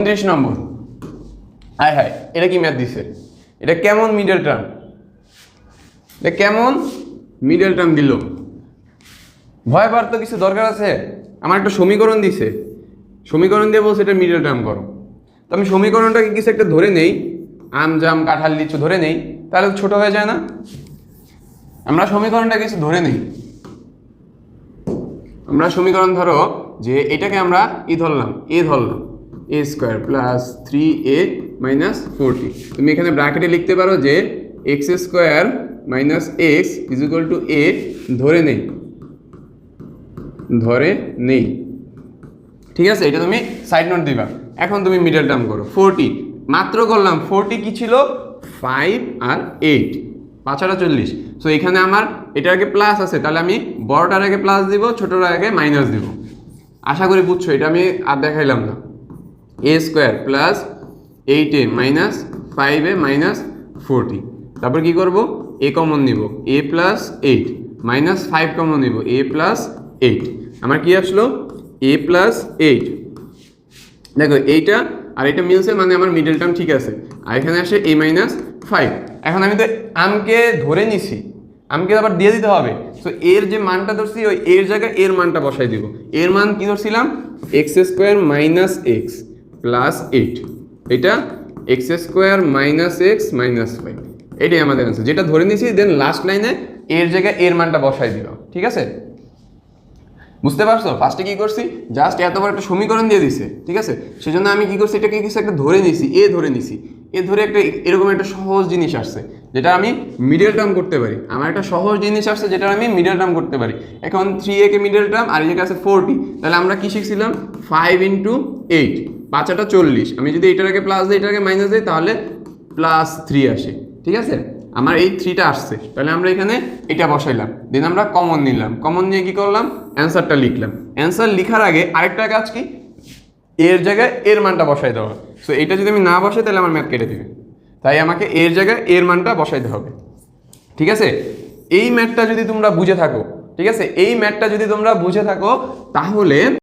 29 নম্বর। হায় হায়, এটা কি ম্যাথ দিছে? এটা কেমন মিডল টার্ম? এটা কেমন মিডল টার্ম দিল? ভয় পাওয়ার তো কিছু দরকার আছে? আমার একটা সমীকরণ দিছে, সমীকরণ দিয়ে বলছে এটা মিডল টার্ম করো। তো আমি সমীকরণটাকে কিছু একটা ধরে নেই, আম জাম কাঁঠাল লিচু ধরে নেই, তাহলে ছোট হয়ে যায় না? আমরা সমীকরণটা কিছু ধরে নেই। আমরা সমীকরণ ধরো যে এটাকে আমরা ধরলাম, এ square plus 3a minus 4t। তুমি এখানে ব্র্যাকেটে লিখতে পারো যে x square minus x is equal to a ধরে নেই, ঠিক আছে? এটা তুমি সাইড নোট দিবা। এখন তুমি মিডল টার্ম করো। 40 মাত্র করলাম, 40 কি ছিল? 5 আর 8, 5 আর 40। সো এখানে আমার এটার আগে প্লাস আছে, তাহলে আমি বড়টার আগে প্লাস দিব, ছোটটার আগে মাইনাস দিব। আশা করি বুঝছো, এটা আমি আর দেখাইলাম না। A square plus 8a minus 5a minus 40। তারপর কি করব? এ কমন নিব, এ প্লাস 8 মাইনাস 5 কমন নিব, এ প্লাস 8। আমার কি আসলো? এ প্লাস 8। দেখো এইটা আর এটা মিলছে, মানে আমার মিডল টার্ম ঠিক আছে। আর এখানে আসে এ মাইনাস 5। এখন আমি তো আমকে ধরে নিছি, আমকে আবার দিয়ে দিতে হবে। তো এর যে মানটা ধরছি, ওই এর জায়গায় এর মানটা বসাই দিব। এর মান কি ধরছিলাম? X square minus x plus 8। এটা x square minus x minus 5, এটাই আমাদের অ্যান্সার। যেটা ধরে নিয়েছি, দেন লাস্ট লাইনে এর জায়গায় এর মানটা বসাই দিল, ঠিক আছে? বুঝতে পারছো? ফার্স্টে কি করছি, জাস্ট এত বড় একটা সমীকরণ দিয়ে দিছে, ঠিক আছে? সেজন্য আমি কি করছি, এটাকে কিছু একটা ধরে নিছি, এ ধরে নিছি। এ ধরে একটা এরকম একটা সহজ জিনিস আসছে যেটা আমি মিডল টার্ম করতে পারি। আমার একটা সহজ জিনিস আসছে যেটা আমি মিডল টার্ম করতে পারি। এখন 3a কে মিডল টার্ম, আর এদিকে আছে 40। তাহলে আমরা কি শিখছিলাম? 5 × 8, 5 × 40। আমি যদি এটার আগে প্লাস দিই, এটার আগে মাইনাস দিই, তাহলে প্লাস 3 আসে, ঠিক আছে? আমার এই 3টা আসছে, তাহলে আমরা এখানে এটা বসাইলাম, দেন আমরা কমন নিলাম। কমন নিয়ে কি করলাম? অ্যান্সারটা লিখলাম। অ্যান্সার লিখার আগে আরেকটা কাজ কি, এর জায়গায় এর মানটা বসাই দেওয়া। সো এটা যদি আমি না বসাই, তাহলে আমার ম্যাথ কেটে দিবে। তাই আমাকে এর জায়গায় এর মানটা বসাইতে হবে, ঠিক আছে? এই ম্যাথটা যদি তোমরা বুঝে থাকো, ঠিক আছে, এই ম্যাথটা যদি তোমরা বুঝে থাকো, তাহলে